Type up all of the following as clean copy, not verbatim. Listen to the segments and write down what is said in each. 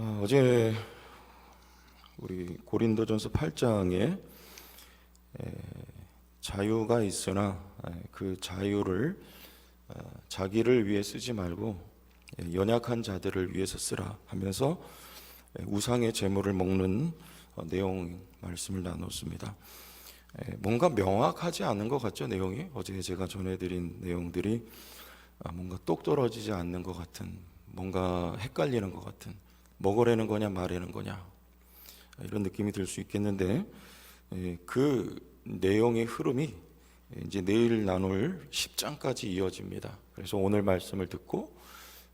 어제 우리 고린도전서 8장에 자유가 있으나 그 자유를 자기를 위해 쓰지 말고 연약한 자들을 위해서 쓰라 하면서 우상의 재물을 먹는 내용 말씀을 나눴습니다. 뭔가 명확하지 않은 것 같죠, 내용이? 어제 제가 전해드린 내용들이 뭔가 똑 떨어지지 않는 것 같은, 뭔가 헷갈리는 것 같은, 먹으라는 거냐 말하는 거냐, 이런 느낌이 들 수 있겠는데, 그 내용의 흐름이 이제 내일 나눌 10장까지 이어집니다. 그래서 오늘 말씀을 듣고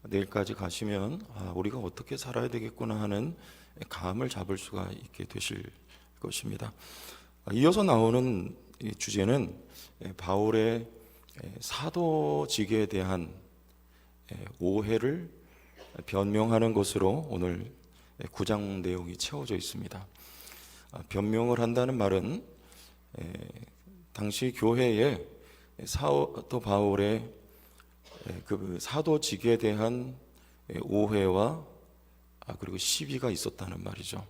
내일까지 가시면 우리가 어떻게 살아야 되겠구나 하는 감을 잡을 수가 있게 되실 것입니다. 이어서 나오는 이 주제는 바울의 사도직에 대한 오해를 변명하는 것으로 오늘 9장 내용이 채워져 있습니다. 변명을 한다는 말은 당시 교회에 사도 바울의 그 사도직에 대한 오해와 그리고 시비가 있었다는 말이죠.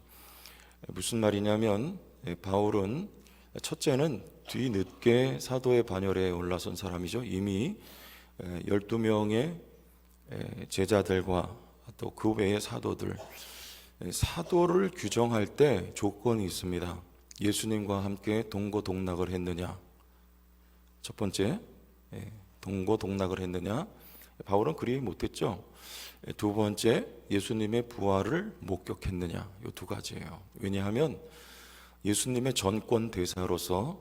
무슨 말이냐면 바울은 첫째는 뒤늦게 사도의 반열에 올라선 사람이죠. 이미 12명의 제자들과 또 그 외의 사도들, 사도를 규정할 때 조건이 있습니다. 예수님과 함께 동고동락을 했느냐, 첫 번째, 동고동락을 했느냐. 바울은 그리 못했죠. 두 번째, 예수님의 부활을 목격했느냐. 이 두 가지예요. 왜냐하면 예수님의 전권 대사로서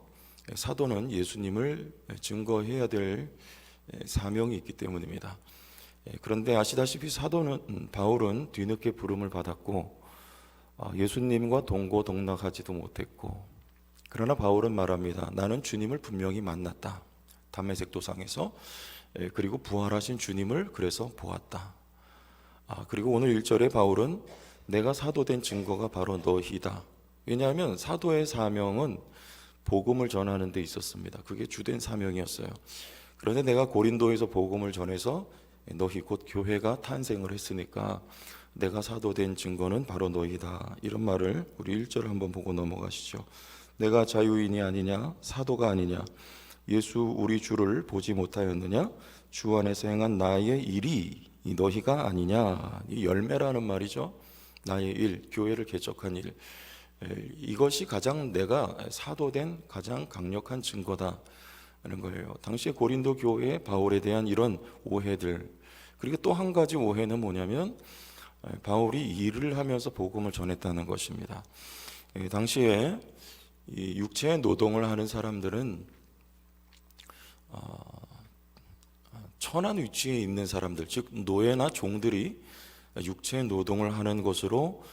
사도는 예수님을 증거해야 될 사명이 있기 때문입니다. 그런데 아시다시피 사도는 바울은 뒤늦게 부름을 받았고 예수님과 동고동락하지도 못했고, 그러나 바울은 말합니다. 나는 주님을 분명히 만났다, 담메색 도상에서. 그리고 부활하신 주님을 그래서 보았다. 그리고 오늘 1절에 바울은 내가 사도된 증거가 바로 너희다. 왜냐하면 사도의 사명은 복음을 전하는 데 있었습니다. 그게 주된 사명이었어요. 그런데 내가 고린도에서 복음을 전해서 너희 곧 교회가 탄생을 했으니까 내가 사도된 증거는 바로 너희다. 이런 말을 우리 1절 한번 보고 넘어가시죠. 내가 자유인이 아니냐, 사도가 아니냐, 예수 우리 주를 보지 못하였느냐, 주 안에서 행한 나의 일이 너희가 아니냐. 이 열매라는 말이죠. 나의 일, 교회를 개척한 일, 이것이 가장 내가 사도된 가장 강력한 증거다 하는 거예요. 당시에 고린도 교회에 바울에 대한 이런 오해들, 그리고 또 한 가지 오해는 뭐냐면 바울이 일을 하면서 복음을 전했다는 것입니다. 당시에 이 육체의 노동을 하는 사람들은 천한 위치에 있는 사람들, 즉 노예나 종들이 육체의 노동을 하는 것으로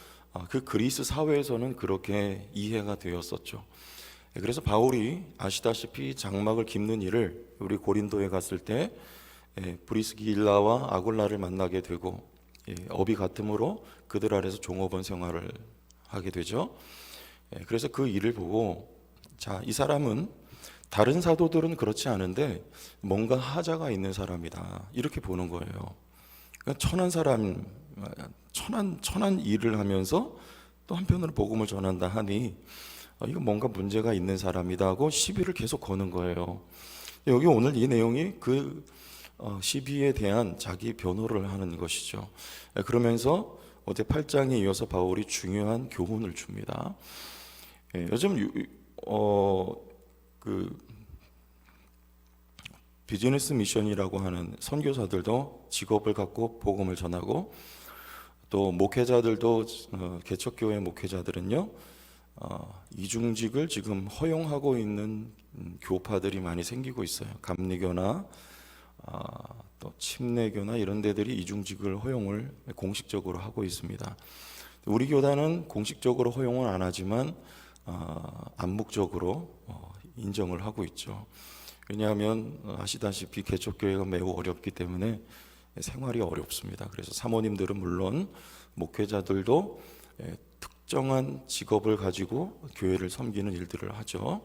그 그리스 사회에서는 그렇게 이해가 되었었죠. 그래서 바울이 아시다시피 장막을 깁는 일을 우리 고린도에 갔을 때 브리스길라와 아굴라를 만나게 되고 업이 같으므로 그들 아래서 종업원 생활을 하게 되죠. 그래서 그 일을 보고 자, 이 사람은 다른 사도들은 그렇지 않은데 뭔가 하자가 있는 사람이다, 이렇게 보는 거예요. 그러니까 천한 사람, 천한 일을 하면서 또 한편으로 복음을 전한다 하니 이거 뭔가 문제가 있는 사람이다 하고 시비를 계속 거는 거예요. 여기 오늘 이 내용이 그 시비에 대한 자기 변호를 하는 것이죠. 그러면서 어제 8장에 이어서 바울이 중요한 교훈을 줍니다. 요즘 그 비즈니스 미션이라고 하는 선교사들도 직업을 갖고 복음을 전하고, 또 목회자들도 개척교회 목회자들은요 이중직을 지금 허용하고 있는 교파들이 많이 생기고 있어요. 감리교나 또 침례교나 이런 데들이 이중직을 허용을 공식적으로 하고 있습니다. 우리 교단은 공식적으로 허용은 안 하지만 암묵적으로 인정을 하고 있죠. 왜냐하면 아시다시피 개척교회가 매우 어렵기 때문에 생활이 어렵습니다. 그래서 사모님들은 물론 목회자들도 특정한 직업을 가지고 교회를 섬기는 일들을 하죠.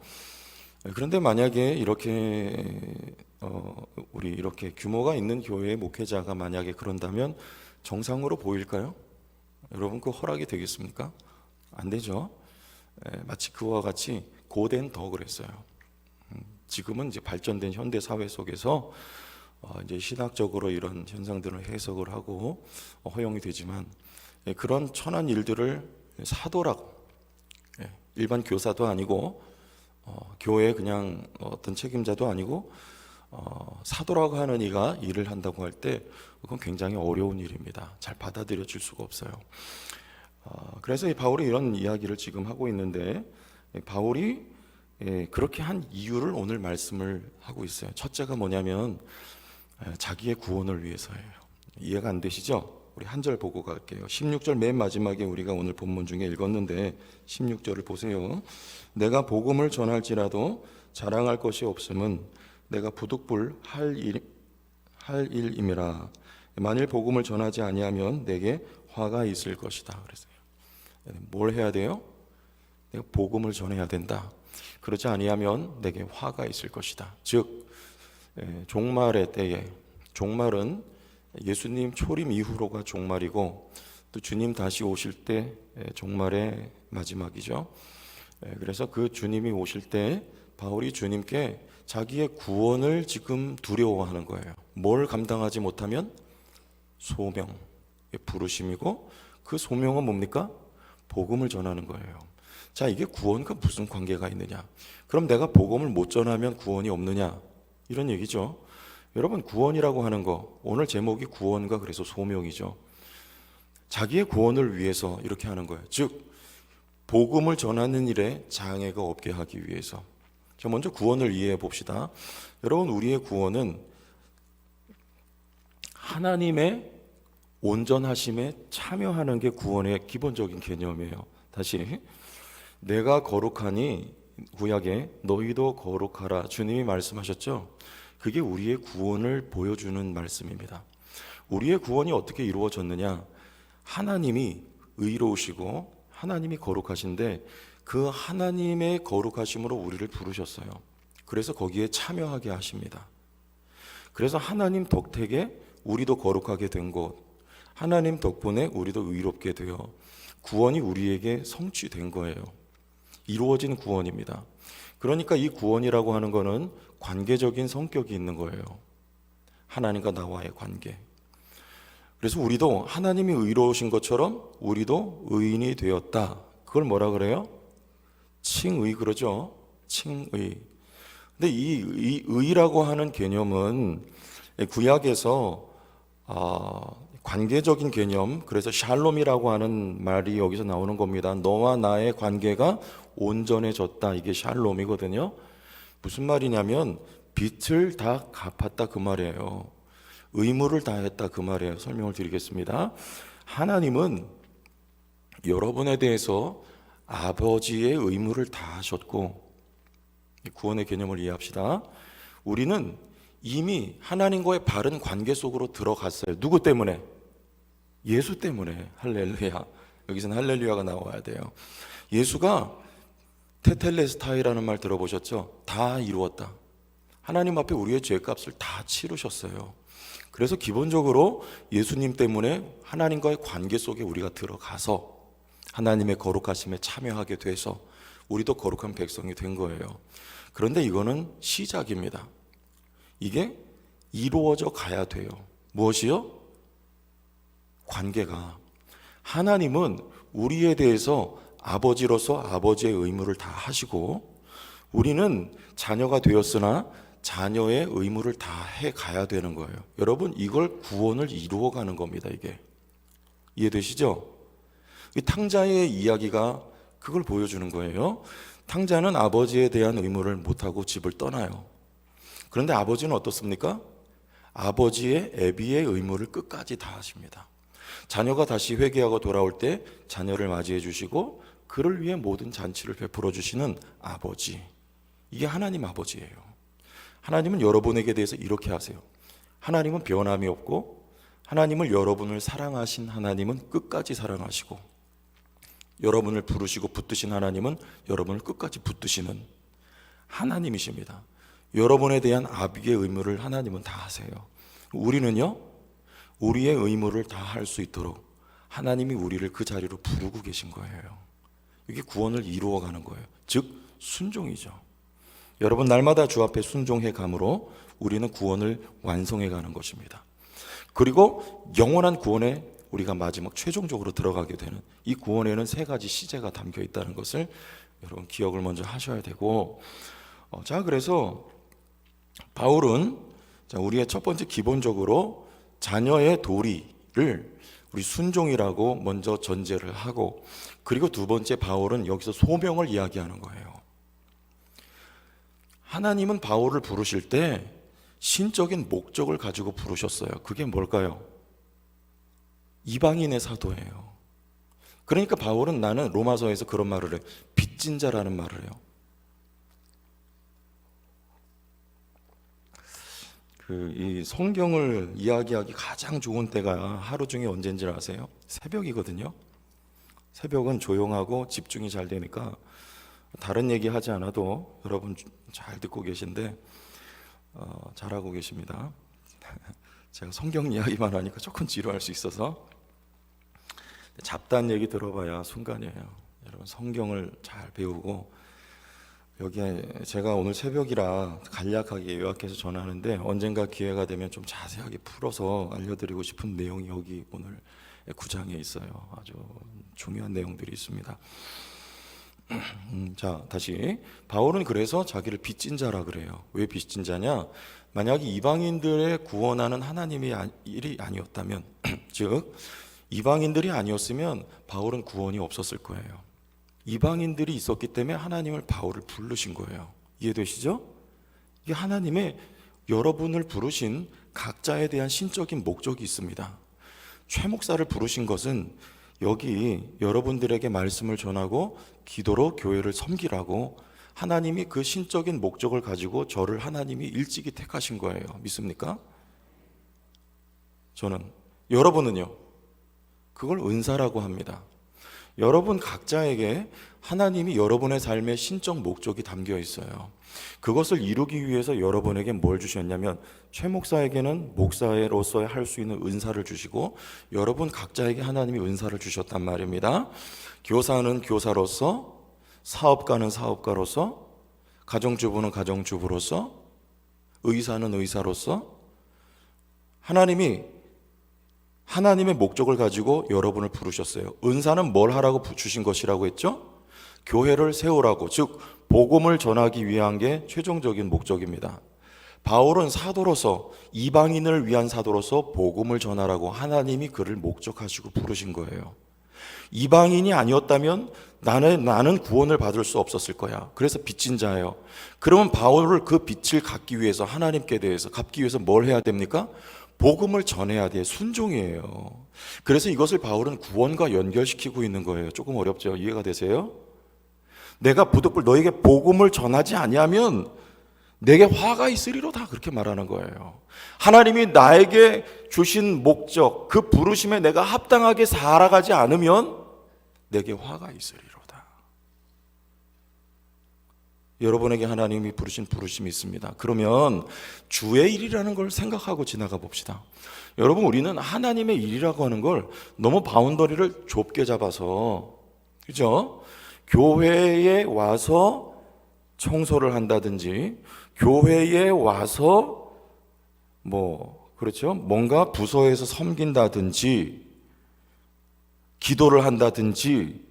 그런데 만약에 이렇게 우리 이렇게 규모가 있는 교회의 목회자가 만약에 그런다면 정상으로 보일까요? 여러분 그 허락이 되겠습니까? 안 되죠. 마치 그와 같이 고된 더 그랬어요. 지금은 이제 발전된 현대 사회 속에서 이제 신학적으로 이런 현상들을 해석을 하고 허용이 되지만, 그런 천한 일들을 사도라고, 일반 교사도 아니고 교회 그냥 어떤 책임자도 아니고 사도라고 하는 이가 일을 한다고 할 때 그건 굉장히 어려운 일입니다. 잘 받아들여질 수가 없어요. 그래서 이 바울이 이런 이야기를 지금 하고 있는데, 바울이 그렇게 한 이유를 오늘 말씀을 하고 있어요. 첫째가 뭐냐면 자기의 구원을 위해서예요. 이해가 안 되시죠? 우리 한 절 보고 갈게요. 16절 맨 마지막에 우리가 오늘 본문 중에 읽었는데 16절을 보세요. 내가 복음을 전할지라도 자랑할 것이 없음은 내가 부득불 할 일임이라. 만일 복음을 전하지 아니하면 내게 화가 있을 것이다. 그랬어요. 뭘 해야 돼요? 내가 복음을 전해야 된다. 그러지 아니하면 내게 화가 있을 것이다. 즉 종말의 때에, 종말은 예수님 초림 이후로가 종말이고 또 주님 다시 오실 때 종말의 마지막이죠. 그래서 그 주님이 오실 때 바울이 주님께 자기의 구원을 지금 두려워하는 거예요. 뭘 감당하지 못하면? 소명의 부르심이고, 그 소명은 뭡니까? 복음을 전하는 거예요. 자, 이게 구원과 무슨 관계가 있느냐? 그럼 내가 복음을 못 전하면 구원이 없느냐? 이런 얘기죠. 여러분, 구원이라고 하는 거, 오늘 제목이 구원과 그래서 소명이죠. 자기의 구원을 위해서 이렇게 하는 거예요. 즉 복음을 전하는 일에 장애가 없게 하기 위해서. 자, 먼저 구원을 이해해 봅시다. 여러분, 우리의 구원은 하나님의 온전하심에 참여하는 게 구원의 기본적인 개념이에요. 다시, 내가 거룩하니 구약에 너희도 거룩하라, 주님이 말씀하셨죠. 그게 우리의 구원을 보여주는 말씀입니다. 우리의 구원이 어떻게 이루어졌느냐? 하나님이 의로우시고 하나님이 거룩하신데 그 하나님의 거룩하심으로 우리를 부르셨어요. 그래서 거기에 참여하게 하십니다. 그래서 하나님 덕택에 우리도 거룩하게 된 것, 하나님 덕분에 우리도 의롭게 되어 구원이 우리에게 성취된 거예요. 이루어진 구원입니다. 그러니까 이 구원이라고 하는 것은 관계적인 성격이 있는 거예요. 하나님과 나와의 관계. 그래서 우리도 하나님이 의로우신 것처럼 우리도 의인이 되었다. 그걸 뭐라 그래요? 칭의 그러죠. 칭의. 근데 이 의라고 하는 개념은 구약에서 관계적인 개념, 그래서 샬롬이라고 하는 말이 여기서 나오는 겁니다. 너와 나의 관계가 온전해졌다. 이게 샬롬이거든요. 무슨 말이냐면 빚을 다 갚았다 그 말이에요. 의무를 다했다 그 말이에요. 설명을 드리겠습니다. 하나님은 여러분에 대해서 아버지의 의무를 다 하셨고, 구원의 개념을 이해합시다. 우리는 이미 하나님과의 바른 관계 속으로 들어갔어요. 누구 때문에? 예수 때문에. 할렐루야. 여기서는 할렐루야가 나와야 돼요. 예수가 테텔레스타이라는 말 들어보셨죠? 다 이루었다. 하나님 앞에 우리의 죄값을 다 치르셨어요. 그래서 기본적으로 예수님 때문에 하나님과의 관계 속에 우리가 들어가서 하나님의 거룩하심에 참여하게 돼서 우리도 거룩한 백성이 된 거예요. 그런데 이거는 시작입니다. 이게 이루어져 가야 돼요. 무엇이요? 관계가. 하나님은 우리에 대해서 아버지로서 아버지의 의무를 다 하시고, 우리는 자녀가 되었으나 자녀의 의무를 다 해가야 되는 거예요. 여러분, 이걸 구원을 이루어가는 겁니다. 이게 이해되시죠? 이 탕자의 이야기가 그걸 보여주는 거예요. 탕자는 아버지에 대한 의무를 못하고 집을 떠나요. 그런데 아버지는 어떻습니까? 아버지의 애비의 의무를 끝까지 다 하십니다. 자녀가 다시 회개하고 돌아올 때 자녀를 맞이해 주시고 그를 위해 모든 잔치를 베풀어 주시는 아버지. 이게 하나님 아버지예요. 하나님은 여러분에게 대해서 이렇게 하세요. 하나님은 변함이 없고, 하나님을 여러분을 사랑하신 하나님은 끝까지 사랑하시고, 여러분을 부르시고 붙드신 하나님은 여러분을 끝까지 붙드시는 하나님이십니다. 여러분에 대한 아비의 의무를 하나님은 다 하세요. 우리는요, 우리의 의무를 다 할 수 있도록 하나님이 우리를 그 자리로 부르고 계신 거예요. 이게 구원을 이루어가는 거예요. 즉 순종이죠. 여러분, 날마다 주 앞에 순종해 감으로 우리는 구원을 완성해 가는 것입니다. 그리고 영원한 구원에 우리가 마지막 최종적으로 들어가게 되는 이 구원에는 세 가지 시제가 담겨 있다는 것을 여러분 기억을 먼저 하셔야 되고, 자, 그래서 바울은 우리의 첫 번째 기본적으로 자녀의 도리를 우리 순종이라고 먼저 전제를 하고, 그리고 두 번째 바울은 여기서 소명을 이야기하는 거예요. 하나님은 바울을 부르실 때 신적인 목적을 가지고 부르셨어요. 그게 뭘까요? 이방인의 사도예요. 그러니까 바울은, 나는 로마서에서 그런 말을 해요. 빚진 자라는 말을 해요. 이 성경을 이야기하기 가장 좋은 때가 하루 중에 언제인지 아세요? 새벽이거든요. 새벽은 조용하고 집중이 잘 되니까 다른 얘기 하지 않아도 여러분 잘 듣고 계신데 잘하고 계십니다. 제가 성경 이야기만 하니까 조금 지루할 수 있어서 잡다한 얘기 들어봐야 순간이에요. 여러분 성경을 잘 배우고, 여기에 제가 오늘 새벽이라 간략하게 요약해서 전하는데 언젠가 기회가 되면 좀 자세하게 풀어서 알려드리고 싶은 내용이 여기 오늘 9장에 있어요. 아주 중요한 내용들이 있습니다. 자, 다시 바울은 그래서 자기를 빚진 자라 그래요. 왜 빚진 자냐? 만약에 이방인들의 구원하는 하나님의 일이 아니었다면 즉 이방인들이 아니었으면 바울은 구원이 없었을 거예요. 이방인들이 있었기 때문에 하나님을 바울을 부르신 거예요. 이해되시죠? 이게 하나님의 여러분을 부르신 각자에 대한 신적인 목적이 있습니다. 최 목사를 부르신 것은 여기 여러분들에게 말씀을 전하고 기도로 교회를 섬기라고 하나님이 그 신적인 목적을 가지고 저를 하나님이 일찍이 택하신 거예요. 믿습니까? 저는. 여러분은요? 그걸 은사라고 합니다. 여러분 각자에게 하나님이 여러분의 삶에 신적 목적이 담겨 있어요. 그것을 이루기 위해서 여러분에게 뭘 주셨냐면, 최 목사에게는 목사로서 할 수 있는 은사를 주시고, 여러분 각자에게 하나님이 은사를 주셨단 말입니다. 교사는 교사로서, 사업가는 사업가로서, 가정주부는 가정주부로서, 의사는 의사로서, 하나님의 목적을 가지고 여러분을 부르셨어요. 은사는 뭘 하라고 주신 것이라고 했죠? 교회를 세우라고, 즉 복음을 전하기 위한 게 최종적인 목적입니다. 바울은 사도로서, 이방인을 위한 사도로서 복음을 전하라고 하나님이 그를 목적하시고 부르신 거예요. 이방인이 아니었다면 나는 구원을 받을 수 없었을 거야. 그래서 빚진 자예요. 그러면 바울을 그 빚을 갚기 위해서, 하나님께 대해서 갚기 위해서 뭘 해야 됩니까? 복음을 전해야 돼. 순종이에요. 그래서 이것을 바울은 구원과 연결시키고 있는 거예요. 조금 어렵죠? 이해가 되세요? 내가 부득불 너에게 복음을 전하지 아니하면 내게 화가 있으리로다, 그렇게 말하는 거예요. 하나님이 나에게 주신 목적, 그 부르심에 내가 합당하게 살아가지 않으면 내게 화가 있으리로다. 여러분에게 하나님이 부르신 부르심이 있습니다. 그러면 주의 일이라는 걸 생각하고 지나가 봅시다. 여러분, 우리는 하나님의 일이라고 하는 걸 너무 바운더리를 좁게 잡아서, 그죠? 교회에 와서 청소를 한다든지, 교회에 와서 그렇죠? 뭔가 부서에서 섬긴다든지, 기도를 한다든지,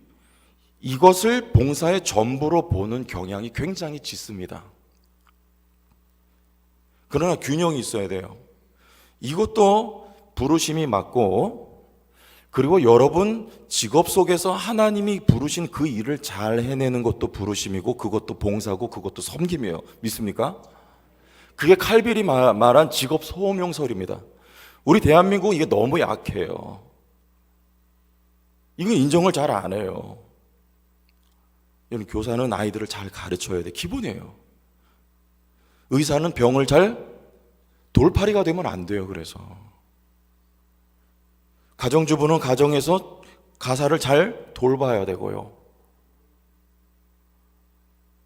이것을 봉사의 전부로 보는 경향이 굉장히 짙습니다. 그러나 균형이 있어야 돼요. 이것도 부르심이 맞고, 그리고 여러분 직업 속에서 하나님이 부르신 그 일을 잘 해내는 것도 부르심이고, 그것도 봉사고, 그것도 섬김이에요. 믿습니까? 그게 칼빌이 말한 직업 소명설입니다. 우리 대한민국 이게 너무 약해요. 이거 인정을 잘 안 해요. 교사는 아이들을 잘 가르쳐야 돼. 기본이에요. 의사는 병을 돌팔이가 되면 안 돼요. 그래서 가정주부는 가정에서 가사를 잘 돌봐야 되고요.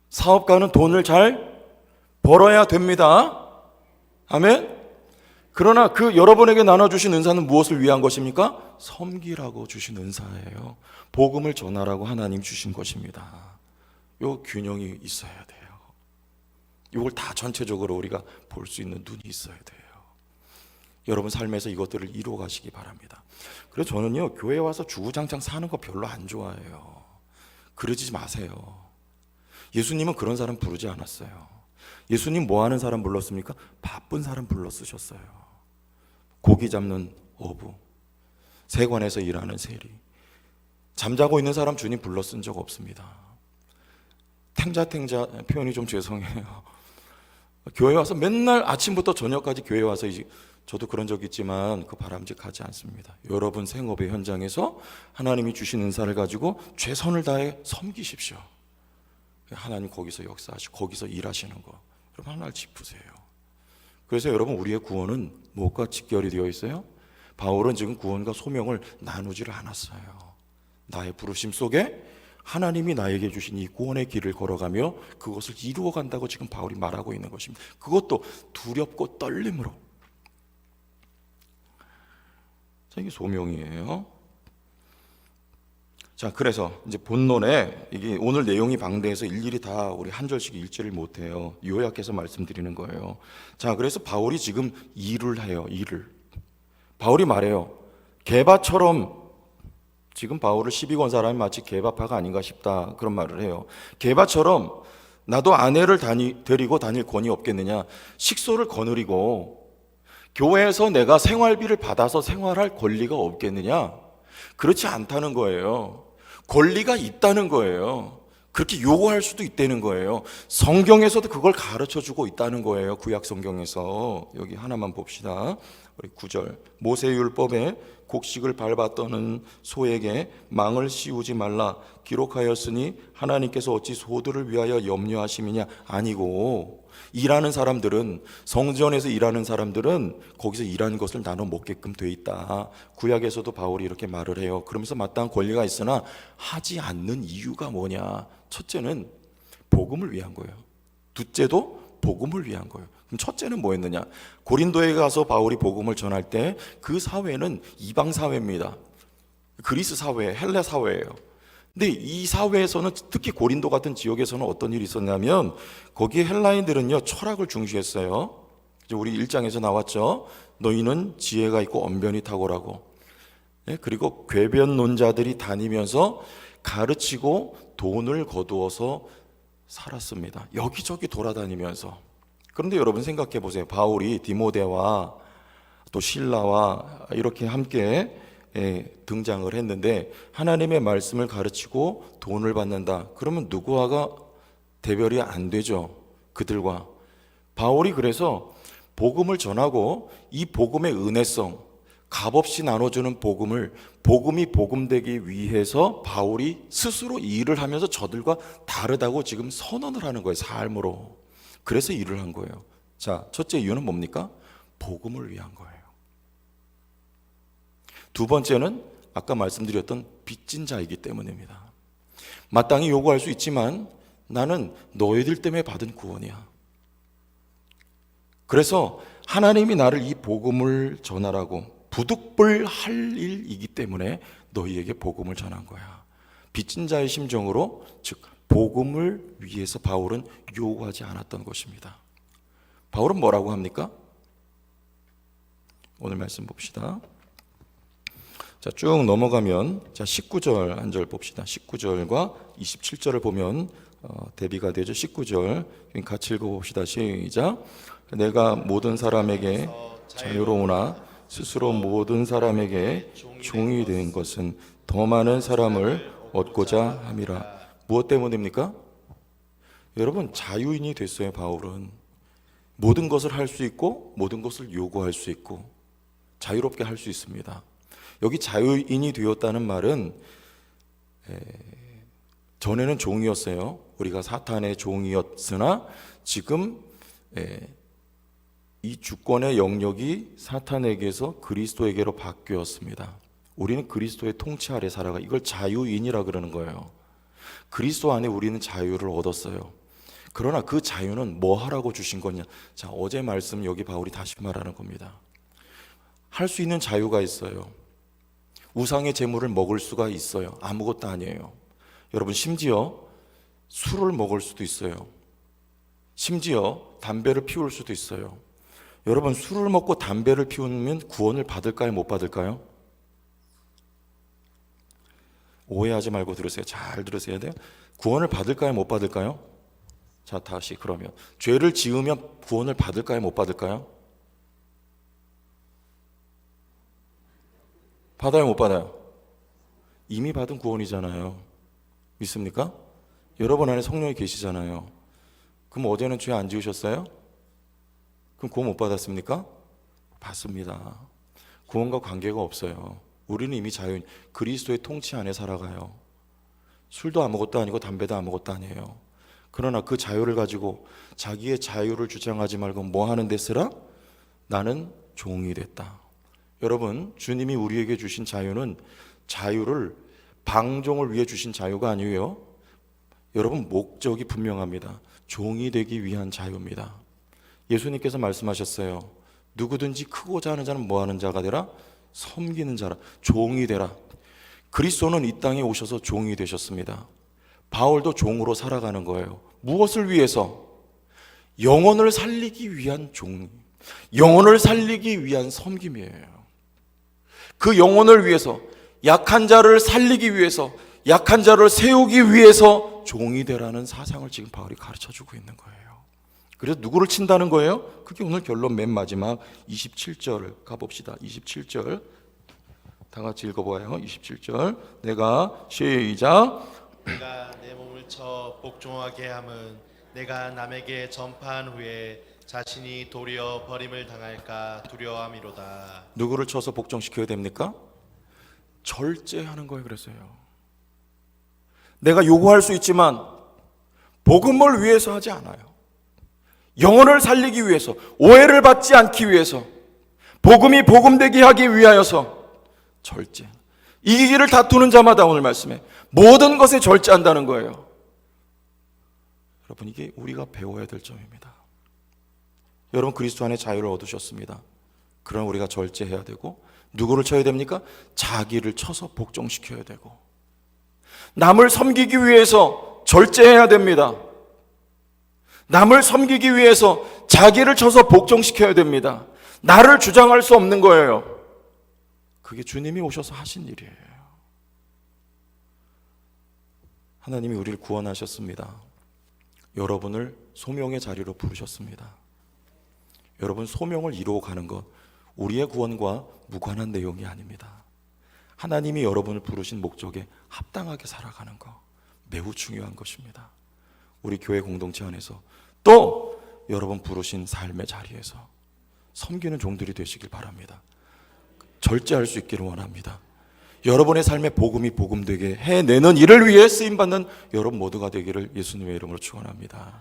사업가는 돈을 잘 벌어야 됩니다. 아멘. 그러나 그 여러분에게 나눠주신 은사는 무엇을 위한 것입니까? 섬기라고 주신 은사예요. 복음을 전하라고 하나님 주신 것입니다. 요 균형이 있어야 돼요. 이걸 다 전체적으로 우리가 볼 수 있는 눈이 있어야 돼요. 여러분 삶에서 이것들을 이루어 가시기 바랍니다. 그래서 저는요, 교회 와서 주구장창 사는 거 별로 안 좋아해요. 그러지 마세요. 예수님은 그런 사람 부르지 않았어요. 예수님 뭐 하는 사람 불렀습니까? 바쁜 사람 불러 쓰셨어요. 고기 잡는 어부, 세관에서 일하는 세리, 잠자고 있는 사람 주님 불러 쓴 적 없습니다. 탱자탱자 표현이 좀 죄송해요. 교회 와서 맨날 아침부터 저녁까지 교회 와서, 이제 저도 그런 적 있지만 그 바람직하지 않습니다. 여러분 생업의 현장에서 하나님이 주신 은사를 가지고 최선을 다해 섬기십시오. 하나님 거기서 역사하시고 거기서 일하시는 거 여러분 하나를 짚으세요. 그래서 여러분 우리의 구원은 무엇과 직결이 되어 있어요? 바울은 지금 구원과 소명을 나누지를 않았어요. 나의 부르심 속에 하나님이 나에게 주신 이 구원의 길을 걸어가며 그것을 이루어 간다고 지금 바울이 말하고 있는 것입니다. 그것도 두렵고 떨림으로. 자, 이게 소명이에요. 자, 그래서 이제 본론에 이게 오늘 내용이 방대해서 일일이 다 우리 한 절씩 읽지를 못해요. 요약해서 말씀드리는 거예요. 자, 그래서 바울이 지금 일을 해요. 일을. 바울이 말해요. 게바처럼, 지금 바울을 시비 건 사람이 마치 게바파가 아닌가 싶다, 그런 말을 해요. 게바처럼 나도 아내를 데리고 다닐 권위 없겠느냐. 식소를 거느리고 교회에서 내가 생활비를 받아서 생활할 권리가 없겠느냐. 그렇지 않다는 거예요. 권리가 있다는 거예요. 그렇게 요구할 수도 있다는 거예요. 성경에서도 그걸 가르쳐주고 있다는 거예요. 구약 성경에서. 여기 하나만 봅시다. 우리 9절. 모세율법에 곡식을 밟아 떠는 소에게 망을 씌우지 말라 기록하였으니 하나님께서 어찌 소들을 위하여 염려하심이냐. 아니고 일하는 사람들은, 성전에서 일하는 사람들은 거기서 일하는 것을 나눠 먹게끔 돼 있다. 구약에서도 바울이 이렇게 말을 해요. 그러면서 마땅한 권리가 있으나 하지 않는 이유가 뭐냐. 첫째는 복음을 위한 거예요. 둘째도 복음을 위한 거예요. 그럼 첫째는 뭐였느냐? 고린도에 가서 바울이 복음을 전할 때 그 사회는 이방 사회입니다. 그리스 사회, 헬레 사회예요. 근데 이 사회에서는, 특히 고린도 같은 지역에서는 어떤 일이 있었냐면 거기에 헬라인들은요 철학을 중시했어요. 우리 1장에서 나왔죠. 너희는 지혜가 있고 언변이 탁월하고, 그리고 궤변론자들이 다니면서 가르치고 돈을 거두어서 살았습니다. 여기저기 돌아다니면서. 그런데 여러분 생각해 보세요. 바울이 디모데와 또 실라와 이렇게 함께 등장을 했는데 하나님의 말씀을 가르치고 돈을 받는다. 그러면 누구와가 대별이 안 되죠. 그들과. 바울이 그래서 복음을 전하고 이 복음의 은혜성, 값없이 나눠주는 복음을, 복음이 복음되기 위해서 바울이 스스로 일을 하면서 저들과 다르다고 지금 선언을 하는 거예요. 삶으로. 그래서 일을 한 거예요. 자, 첫째 이유는 뭡니까? 복음을 위한 거예요. 두 번째는 아까 말씀드렸던 빚진 자이기 때문입니다. 마땅히 요구할 수 있지만 나는 너희들 때문에 받은 구원이야. 그래서 하나님이 나를 이 복음을 전하라고 부득불 할 일이기 때문에 너희에게 복음을 전한 거야. 빚진 자의 심정으로, 즉 복음을 위해서 바울은 요구하지 않았던 것입니다. 바울은 뭐라고 합니까? 오늘 말씀 봅시다. 자, 쭉 넘어가면, 자, 19절 한 절 봅시다. 19절과 27절을 보면 대비가 되죠. 19절 같이 읽어봅시다. 시작. 내가 모든 사람에게 자유로우나 스스로 모든 사람에게 종이 된 것은 더 많은 사람을 얻고자 함이라. 무엇 때문입니까? 여러분, 자유인이 됐어요. 바울은 모든 것을 할 수 있고 모든 것을 요구할 수 있고 자유롭게 할 수 있습니다. 여기 자유인이 되었다는 말은 전에는 종이었어요. 우리가 사탄의 종이었으나 지금 이 주권의 영역이 사탄에게서 그리스도에게로 바뀌었습니다. 우리는 그리스도의 통치 아래 살아가. 이걸 자유인이라 그러는 거예요. 그리스도 안에 우리는 자유를 얻었어요. 그러나 그 자유는 뭐 하라고 주신 거냐? 자, 어제 말씀 여기 바울이 다시 말하는 겁니다. 할 수 있는 자유가 있어요. 우상의 제물을 먹을 수가 있어요. 아무것도 아니에요. 여러분, 심지어 술을 먹을 수도 있어요. 심지어 담배를 피울 수도 있어요. 여러분, 술을 먹고 담배를 피우면 구원을 받을까요? 못 받을까요? 오해하지 말고 들으세요. 잘 들으셔야 돼요. 구원을 받을까요? 못 받을까요? 자, 다시 그러면 죄를 지으면 구원을 받을까요? 못 받을까요? 받아요? 못 받아요? 이미 받은 구원이잖아요. 믿습니까? 여러분 안에 성령이 계시잖아요. 그럼 어제는 죄 안 지으셨어요? 그럼 구원 못 받았습니까? 받습니다. 구원과 관계가 없어요. 우리는 이미 자유인 그리스도의 통치 안에 살아가요. 술도 아무것도 아니고 담배도 아무것도 아니에요. 그러나 그 자유를 가지고 자기의 자유를 주장하지 말고 뭐 하는 데 쓰라? 나는 종이 됐다. 여러분, 주님이 우리에게 주신 자유는 자유를 방종을 위해 주신 자유가 아니에요. 여러분, 목적이 분명합니다. 종이 되기 위한 자유입니다. 예수님께서 말씀하셨어요. 누구든지 크고자 하는 자는 뭐 하는 자가 되라? 섬기는 자라. 종이 되라. 그리스도는 이 땅에 오셔서 종이 되셨습니다. 바울도 종으로 살아가는 거예요. 무엇을 위해서? 영혼을 살리기 위한 종, 영혼을 살리기 위한 섬김이에요. 그 영혼을 위해서, 약한 자를 살리기 위해서, 약한 자를 세우기 위해서 종이 되라는 사상을 지금 바울이 가르쳐주고 있는 거예요. 그래서 누구를 친다는 거예요? 그게 오늘 결론 맨 마지막 27절 가봅시다. 27절 다 같이 읽어봐요. 27절 내가 시작. 내가 내 몸을 쳐 복종하게 함은 내가 남에게 전파한 후에 자신이 도리어 버림을 당할까 두려워함이로다. 누구를 쳐서 복종시켜야 됩니까? 절제하는 거예요. 그래서요. 내가 요구할 수 있지만 복음을 위해서 하지 않아요. 영혼을 살리기 위해서, 오해를 받지 않기 위해서, 복음이 복음되게 하기 위하여서 절제. 이기기를 다투는 자마다 오늘 말씀에 모든 것에 절제한다는 거예요. 여러분, 이게 우리가 배워야 될 점입니다. 여러분, 그리스도 안에 자유를 얻으셨습니다. 그럼 우리가 절제해야 되고, 누구를 쳐야 됩니까? 자기를 쳐서 복종시켜야 되고, 남을 섬기기 위해서 절제해야 됩니다. 남을 섬기기 위해서 자기를 쳐서 복종시켜야 됩니다. 나를 주장할 수 없는 거예요. 그게 주님이 오셔서 하신 일이에요. 하나님이 우리를 구원하셨습니다. 여러분을 소명의 자리로 부르셨습니다. 여러분, 소명을 이루어가는 것, 우리의 구원과 무관한 내용이 아닙니다. 하나님이 여러분을 부르신 목적에 합당하게 살아가는 것, 매우 중요한 것입니다. 우리 교회 공동체 안에서 또 여러분 부르신 삶의 자리에서 섬기는 종들이 되시길 바랍니다. 절제할 수 있기를 원합니다. 여러분의 삶에 복음이 복음되게 해내는 일을 위해 쓰임받는 여러분 모두가 되기를 예수님의 이름으로 축원합니다.